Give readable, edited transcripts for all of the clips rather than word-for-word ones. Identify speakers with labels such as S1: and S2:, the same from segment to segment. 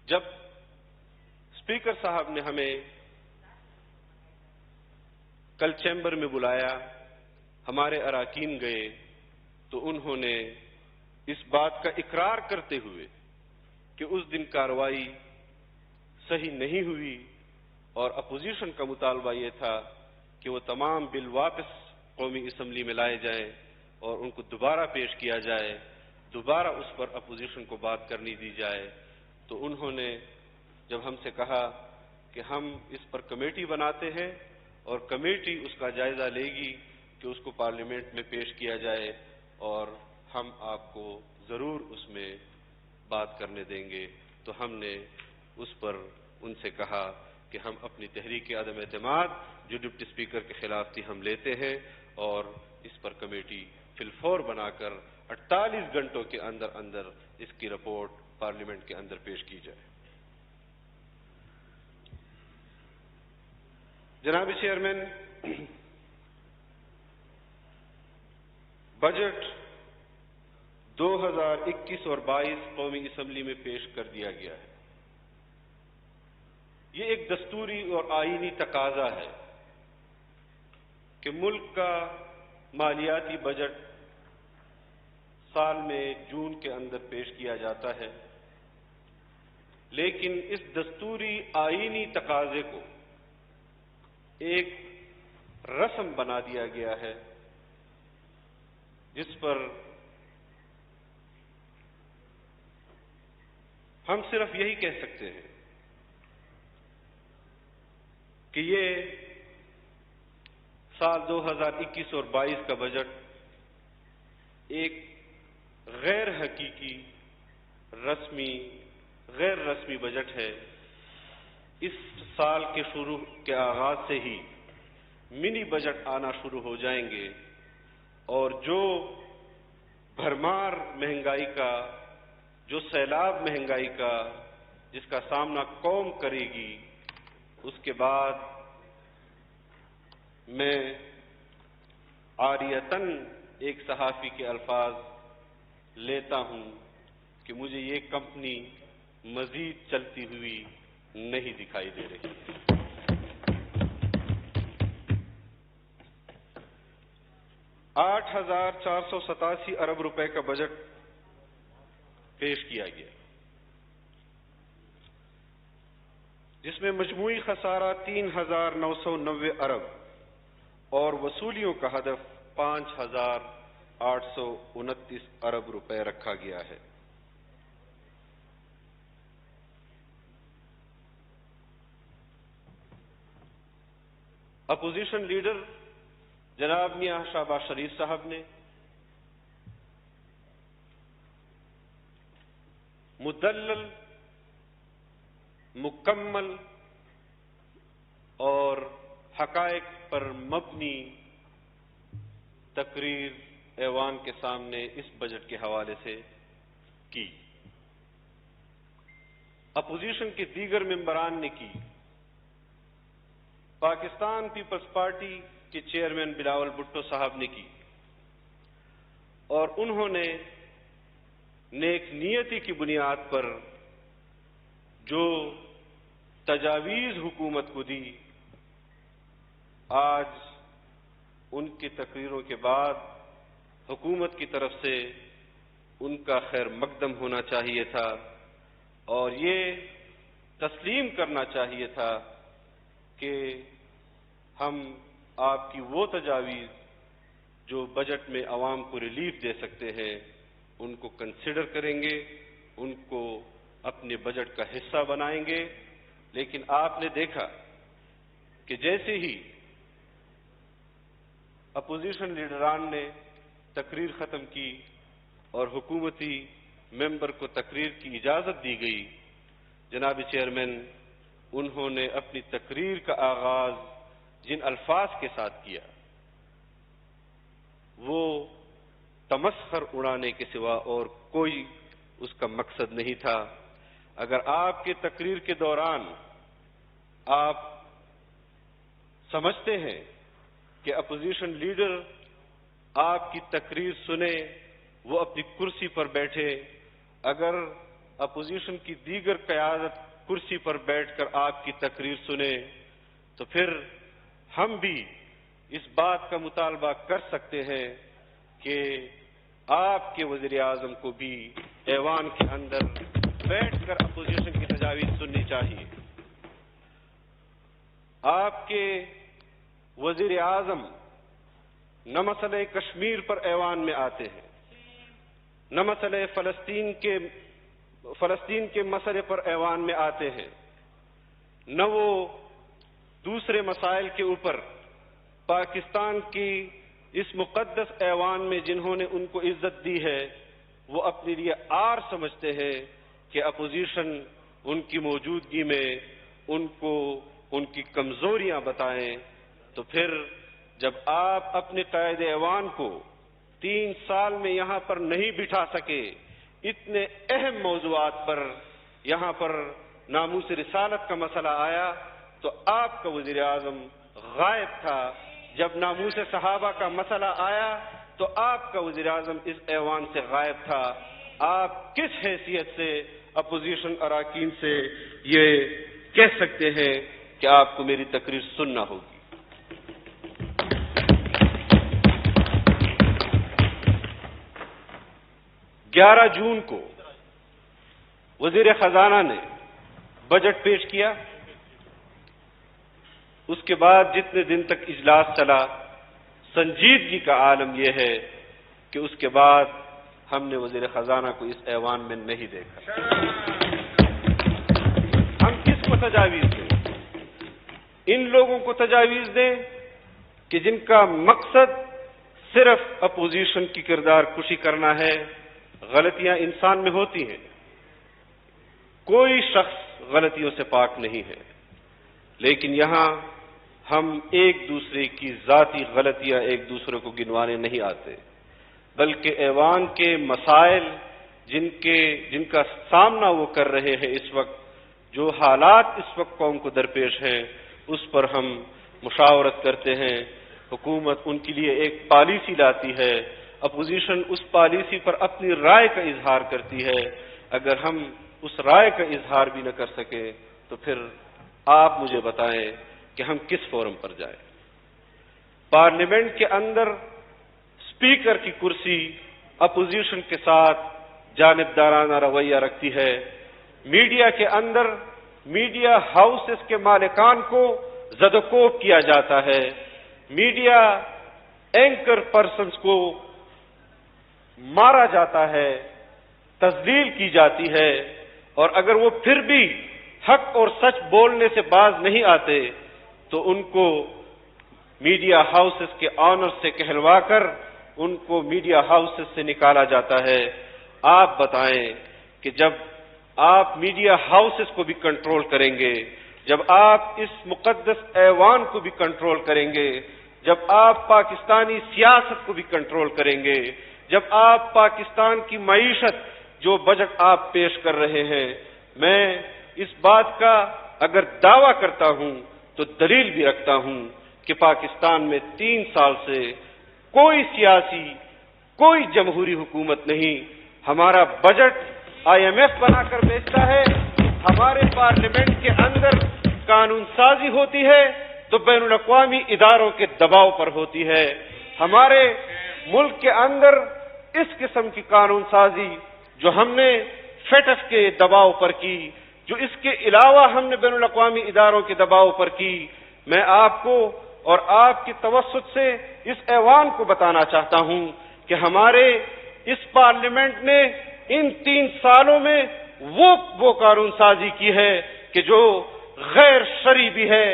S1: جب اسپیکر صاحب نے ہمیں کل چیمبر میں بلایا، ہمارے اراکین گئے تو انہوں نے اس بات کا اقرار کرتے ہوئے کہ اس دن کارروائی صحیح نہیں ہوئی اور اپوزیشن کا مطالبہ یہ تھا کہ وہ تمام بل واپس قومی اسمبلی میں لائے جائیں اور ان کو دوبارہ پیش کیا جائے، دوبارہ اس پر اپوزیشن کو بات کرنی دی جائے، تو انہوں نے جب ہم سے کہا کہ ہم اس پر کمیٹی بناتے ہیں اور کمیٹی اس کا جائزہ لے گی کہ اس کو پارلیمنٹ میں پیش کیا جائے اور ہم آپ کو ضرور اس میں بات کرنے دیں گے، تو ہم نے اس پر ان سے کہا کہ ہم اپنی تحریک عدم اعتماد جو ڈپٹی اسپیکر کے خلاف تھی ہم لیتے ہیں اور اس پر کمیٹی فی الفور بنا کر 48 گھنٹوں کے اندر اندر اس کی رپورٹ پارلیمنٹ کے اندر پیش کی جائے۔ جناب چیئرمین، بجٹ 2021 اور 22 قومی اسمبلی میں پیش کر دیا گیا ہے۔ یہ ایک دستوری اور آئینی تقاضا ہے کہ ملک کا مالیاتی بجٹ سال میں جون کے اندر پیش کیا جاتا ہے، لیکن اس دستوری آئینی تقاضے کو ایک رسم بنا دیا گیا ہے جس پر ہم صرف یہی کہہ سکتے ہیں کہ یہ سال 2021 اور 22 کا بجٹ ایک غیر حقیقی غیر رسمی بجٹ ہے۔ اس سال کے شروع کے آغاز سے ہی منی بجٹ آنا شروع ہو جائیں گے اور جو بھرمار مہنگائی کا، جو سیلاب مہنگائی کا جس کا سامنا قوم کرے گی، اس کے بعد میں عاریتاً ایک صحافی کے الفاظ لیتا ہوں کہ مجھے یہ کمپنی مزید چلتی ہوئی نہیں دکھائی دے رہی۔ 8,487 ارب روپے کا بجٹ پیش کیا گیا، جس میں مجموعی خسارہ 3,990 ارب اور وصولیوں کا ہدف 5,829 ارب روپے رکھا گیا ہے۔ اپوزیشن لیڈر جناب میاں شہباز شریف صاحب نے مدلل، مکمل اور حقائق پر مبنی تقریر ایوان کے سامنے اس بجٹ کے حوالے سے کی۔ اپوزیشن کے دیگر ممبران نے کی۔ پاکستان پیپلز پارٹی کے چیئرمین بلاول بھٹو صاحب نے کی اور انہوں نے نیک نیتی کی بنیاد پر جو تجاویز حکومت کو دی، آج ان کی تقریروں کے بعد حکومت کی طرف سے ان کا خیر مقدم ہونا چاہیے تھا اور یہ تسلیم کرنا چاہیے تھا کہ ہم آپ کی وہ تجاویز جو بجٹ میں عوام کو ریلیف دے سکتے ہیں ان کو کنسیڈر کریں گے، ان کو اپنے بجٹ کا حصہ بنائیں گے، لیکن آپ نے دیکھا کہ جیسے ہی اپوزیشن لیڈران نے تقریر ختم کی اور حکومتی ممبر کو تقریر کی اجازت دی گئی، جناب چیئرمین انہوں نے اپنی تقریر کا آغاز جن الفاظ کے ساتھ کیا وہ تمسخر اڑانے کے سوا اور کوئی اس کا مقصد نہیں تھا۔ اگر آپ کے تقریر کے دوران آپ سمجھتے ہیں کہ اپوزیشن لیڈر آپ کی تقریر سنے، وہ اپنی کرسی پر بیٹھے، اگر اپوزیشن کی دیگر قیادت کرسی پر بیٹھ کر آپ کی تقریر سنے تو پھر ہم بھی اس بات کا مطالبہ کر سکتے ہیں کہ آپ کے وزیر اعظم کو بھی ایوان کے اندر بیٹھ کر اپوزیشن کی تجاویز سننی چاہیے۔ آپ کے وزیر اعظم نہ مسئلہ کشمیر پر ایوان میں آتے ہیں، نہ مسئلہ فلسطین کے مسئلے پر ایوان میں آتے ہیں، نہ وہ دوسرے مسائل کے اوپر پاکستان کی اس مقدس ایوان میں جنہوں نے ان کو عزت دی ہے وہ اپنے لیے عار سمجھتے ہیں کہ اپوزیشن ان کی موجودگی میں ان کو ان کی کمزوریاں بتائیں۔ تو پھر جب آپ اپنے قائد ایوان کو 3 سال میں یہاں پر نہیں بٹھا سکے، اتنے اہم موضوعات پر یہاں پر ناموس رسالت کا مسئلہ آیا تو آپ کا وزیر اعظم غائب تھا۔ جب ناموس صحابہ کا مسئلہ آیا تو آپ کا وزیر اعظم اس ایوان سے غائب تھا۔ آپ کس حیثیت سے اپوزیشن اراکین سے یہ کہہ سکتے ہیں کہ آپ کو میری تقریر سننا ہوگی؟ 11 جون کو وزیر خزانہ نے بجٹ پیش کیا، اس کے بعد جتنے دن تک اجلاس چلا، سنجیدگی کا عالم یہ ہے کہ اس کے بعد ہم نے وزیر خزانہ کو اس ایوان میں نہیں دیکھا۔ ہم کس کو تجاویز دیں؟ ان لوگوں کو تجاویز دیں کہ جن کا مقصد صرف اپوزیشن کی کردار کشی کرنا ہے۔ غلطیاں انسان میں ہوتی ہیں، کوئی شخص غلطیوں سے پاک نہیں ہے، لیکن یہاں ہم ایک دوسرے کی ذاتی غلطیاں ایک دوسرے کو گنوانے نہیں آتے، بلکہ ایوان کے مسائل جن کا سامنا وہ کر رہے ہیں اس وقت، جو حالات اس وقت قوم کو درپیش ہیں، اس پر ہم مشاورت کرتے ہیں۔ حکومت ان کے لیے ایک پالیسی لاتی ہے، اپوزیشن اس پالیسی پر اپنی رائے کا اظہار کرتی ہے۔ اگر ہم اس رائے کا اظہار بھی نہ کر سکے تو پھر آپ مجھے بتائیں کہ ہم کس فورم پر جائیں؟ پارلیمنٹ کے اندر اسپیکر کی کرسی اپوزیشن کے ساتھ جانبدارانہ رویہ رکھتی ہے، میڈیا کے اندر میڈیا ہاؤسز کے مالکان کو زدوکوب کیا جاتا ہے، میڈیا اینکر پرسنز کو مارا جاتا ہے، تذلیل کی جاتی ہے، اور اگر وہ پھر بھی حق اور سچ بولنے سے باز نہیں آتے تو ان کو میڈیا ہاؤسز کے آنر سے کہلوا کر ان کو میڈیا ہاؤسز سے نکالا جاتا ہے۔ آپ بتائیں کہ جب آپ میڈیا ہاؤسز کو بھی کنٹرول کریں گے، جب آپ اس مقدس ایوان کو بھی کنٹرول کریں گے، جب آپ پاکستانی سیاست کو بھی کنٹرول کریں گے، جب آپ پاکستان کی معیشت جو بجٹ آپ پیش کر رہے ہیں، میں اس بات کا اگر دعویٰ کرتا ہوں تو دلیل بھی رکھتا ہوں کہ پاکستان میں 3 سال سے کوئی سیاسی، کوئی جمہوری حکومت نہیں۔ ہمارا بجٹ IMF بنا کر بیچتا ہے، ہمارے پارلیمنٹ کے اندر قانون سازی ہوتی ہے تو بین الاقوامی اداروں کے دباؤ پر ہوتی ہے۔ ہمارے ملک کے اندر اس قسم کی قانون سازی جو ہم نے فیٹف کے دباؤ پر کی، جو اس کے علاوہ ہم نے بین الاقوامی اداروں کے دباؤ پر کی، میں آپ کو اور آپ کی توسط سے اس ایوان کو بتانا چاہتا ہوں کہ ہمارے اس پارلیمنٹ نے ان 3 سالوں میں وہ قانون سازی کی ہے کہ جو غیر شرعی بھی ہے،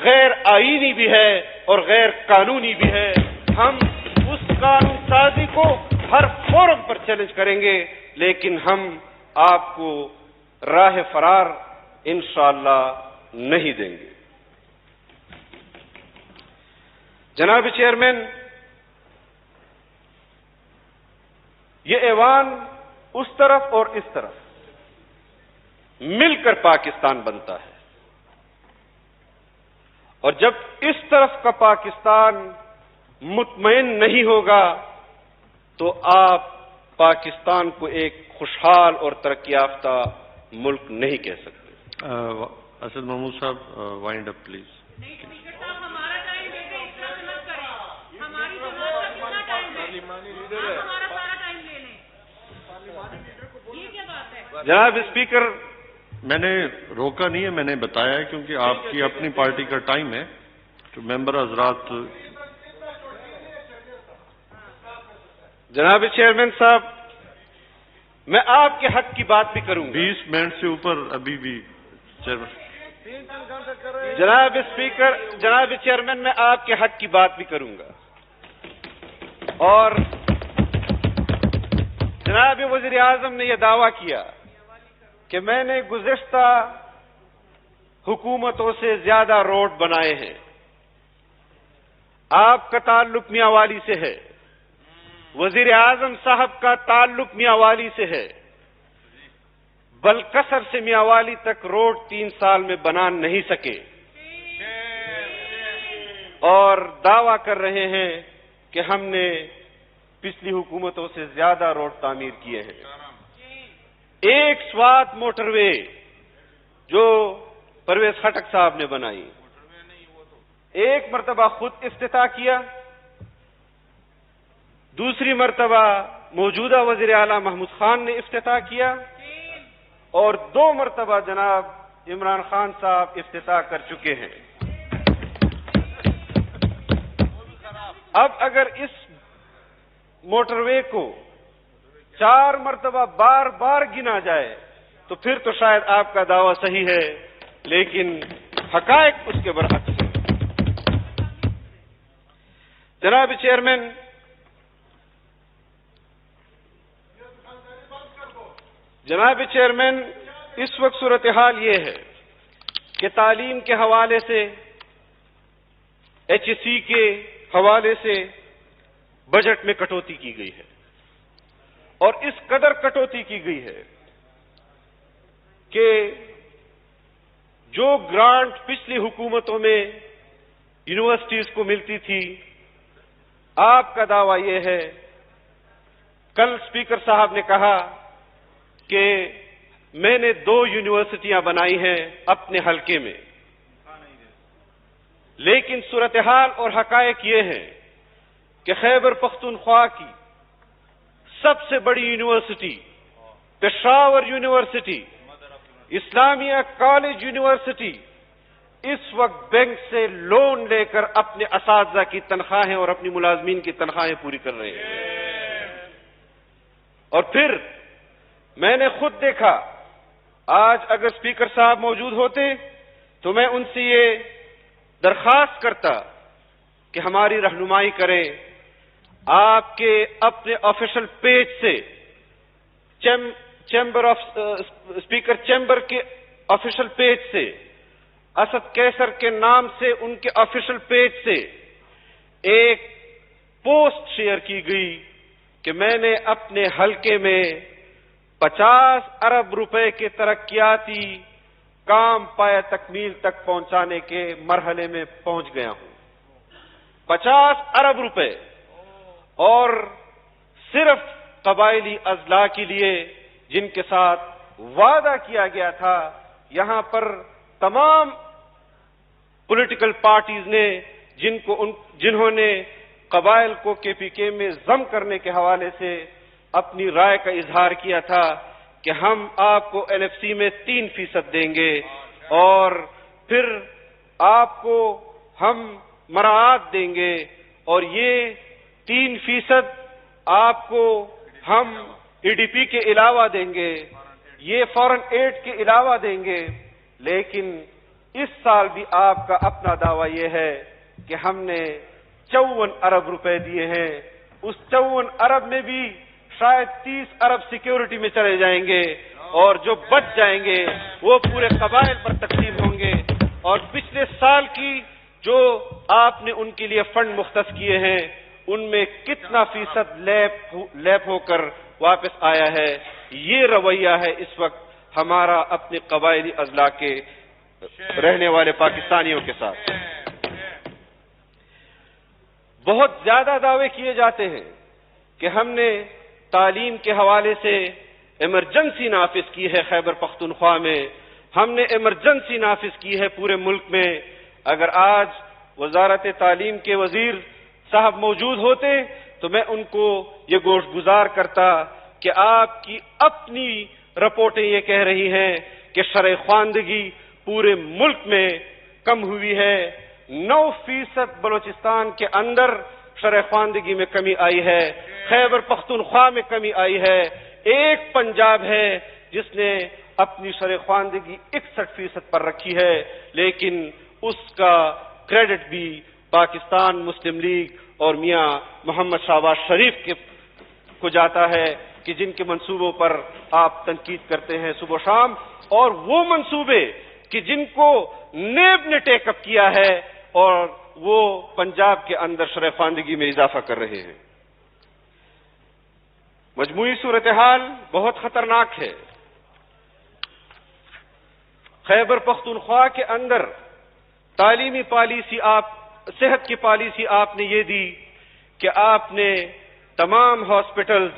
S1: غیر آئینی بھی ہے اور غیر قانونی بھی ہے۔ ہم اس قانون سازی کو ہر فورم پر چیلنج کریں گے، لیکن ہم آپ کو راہ فرار انشاءاللہ نہیں دیں گے۔ جناب چیئرمین، یہ ایوان اس طرف اور اس طرف مل کر پاکستان بنتا ہے، اور جب اس طرف کا پاکستان مطمئن نہیں ہوگا تو آپ پاکستان کو ایک خوشحال اور ترقی یافتہ ملک نہیں کہہ سکتے۔
S2: اسد محمود صاحب وائنڈ اپ پلیز۔
S3: ہمارا ٹائم لے کے اس طرح مت کریں، ہماری جماعت کا کتنا ٹائم ہے، ہمارا سارا ٹائم لے لیں، یہ کیا بات ہے؟
S1: جناب اسپیکر،
S2: میں نے روکا نہیں ہے، میں نے بتایا ہے کیونکہ آپ کی اپنی پارٹی کا ٹائم ہے تو ممبر حضرات۔
S1: جناب چیئرمین صاحب، میں آپ کے حق کی بات بھی کروں گا۔
S2: 20 منٹ سے اوپر ابھی بھی چیئرمین۔
S1: جناب اسپیکر، جناب چیئرمین، میں آپ کے حق کی بات بھی کروں گا، اور جناب وزیر اعظم نے یہ دعویٰ کیا کہ میں نے گزشتہ حکومتوں سے زیادہ روڈ بنائے ہیں۔ آپ کا تعلق میاں والی سے ہے، وزیر اعظم صاحب کا تعلق میاں والی سے ہے، بلکسر سے میاں والی تک روڈ 3 سال میں بنا نہیں سکے، اور دعویٰ کر رہے ہیں کہ ہم نے پچھلی حکومتوں سے زیادہ روڈ تعمیر کیے ہیں۔ ایک سوات موٹر وے جو پرویز خٹک صاحب نے بنائی، ایک مرتبہ خود افتتاح کیا، دوسری مرتبہ موجودہ وزیر اعلیٰ محمود خان نے افتتاح کیا، اور 2 مرتبہ جناب عمران خان صاحب افتتاح کر چکے ہیں۔ اب اگر اس موٹر وے کو 4 مرتبہ بار بار گنا جائے تو پھر تو شاید آپ کا دعویٰ صحیح ہے، لیکن حقائق اس کے برعکس ہیں۔ جناب چیئرمین، اس وقت صورتحال یہ ہے کہ تعلیم کے حوالے سے، HEC کے حوالے سے بجٹ میں کٹوتی کی گئی ہے، اور اس قدر کٹوتی کی گئی ہے کہ جو گرانٹ پچھلی حکومتوں میں یونیورسٹیز کو ملتی تھی، آپ کا دعویٰ یہ ہے، کل اسپیکر صاحب نے کہا کہ میں نے 2 یونیورسٹیاں بنائی ہیں اپنے حلقے میں، لیکن صورتحال اور حقائق یہ ہیں کہ خیبر پختونخوا کی سب سے بڑی یونیورسٹی پشاور یونیورسٹی، اسلامیہ کالج یونیورسٹی اس وقت بینک سے لون لے کر اپنے اساتذہ کی تنخواہیں اور اپنی ملازمین کی تنخواہیں پوری کر رہے ہیں۔ اور پھر میں نے خود دیکھا، آج اگر اسپیکر صاحب موجود ہوتے تو میں ان سے یہ درخواست کرتا کہ ہماری رہنمائی کریں، آپ کے اپنے آفیشل پیج سے اسپیکر چیمبر کے آفیشل پیج سے، اسد کیسر کے نام سے ان کے آفیشل پیج سے ایک پوسٹ شیئر کی گئی کہ میں نے اپنے حلقے میں 50 ارب روپے کے ترقیاتی کام پایہ تکمیل تک پہنچانے کے مرحلے میں پہنچ گیا ہوں۔ 50 ارب روپے، اور صرف قبائلی اضلاع کے لیے جن کے ساتھ وعدہ کیا گیا تھا، یہاں پر تمام پولیٹیکل پارٹیز نے جنہوں نے قبائل کو KPK میں ضم کرنے کے حوالے سے اپنی رائے کا اظہار کیا تھا کہ ہم آپ کو LFC میں 3% دیں گے، اور پھر آپ کو ہم مراعات دیں گے، اور یہ 3% آپ کو ہم EDP کے علاوہ دیں گے، یہ فورن ایڈ کے علاوہ دیں گے۔ لیکن اس سال بھی آپ کا اپنا دعویٰ یہ ہے کہ ہم نے 54 ارب روپے دیے ہیں، اس 54 ارب میں بھی شاید 30 ارب سیکیورٹی میں چلے جائیں گے، اور جو بچ جائیں گے وہ پورے قبائل پر تقسیم ہوں گے، اور پچھلے سال کی جو آپ نے ان کے لیے فنڈ مختص کیے ہیں ان میں کتنا فیصد لیپ ہو کر واپس آیا ہے۔ یہ رویہ ہے اس وقت ہمارا اپنے قبائلی اضلاع کے رہنے والے پاکستانیوں کے ساتھ۔ بہت زیادہ دعوے کیے جاتے ہیں کہ ہم نے تعلیم کے حوالے سے ایمرجنسی نافذ کی ہے خیبر پختونخوا میں، ہم نے ایمرجنسی نافذ کی ہے پورے ملک میں۔ اگر آج وزارت تعلیم کے وزیر صاحب موجود ہوتے تو میں ان کو یہ گوش گزار کرتا کہ آپ کی اپنی رپورٹیں یہ کہہ رہی ہیں کہ شرح خواندگی پورے ملک میں کم ہوئی ہے، 9% بلوچستان کے اندر شرح خواندگی میں کمی آئی ہے، خیبر پختونخوا میں کمی آئی ہے، ایک پنجاب ہے جس نے اپنی شرح خواندگی 61% پر رکھی ہے، لیکن اس کا کریڈٹ بھی پاکستان مسلم لیگ اور میاں محمد شہباز شریف کو جاتا ہے کہ جن کے منصوبوں پر آپ تنقید کرتے ہیں صبح و شام، اور وہ منصوبے کہ جن کو نیب نے ٹیک اپ کیا ہے اور وہ پنجاب کے اندر شرح خواندگی میں اضافہ کر رہے ہیں۔ مجموعی صورتحال بہت خطرناک ہے۔ خیبر پختونخوا کے اندر تعلیمی پالیسی صحت کی پالیسی آپ نے یہ دی کہ آپ نے تمام ہاسپٹلز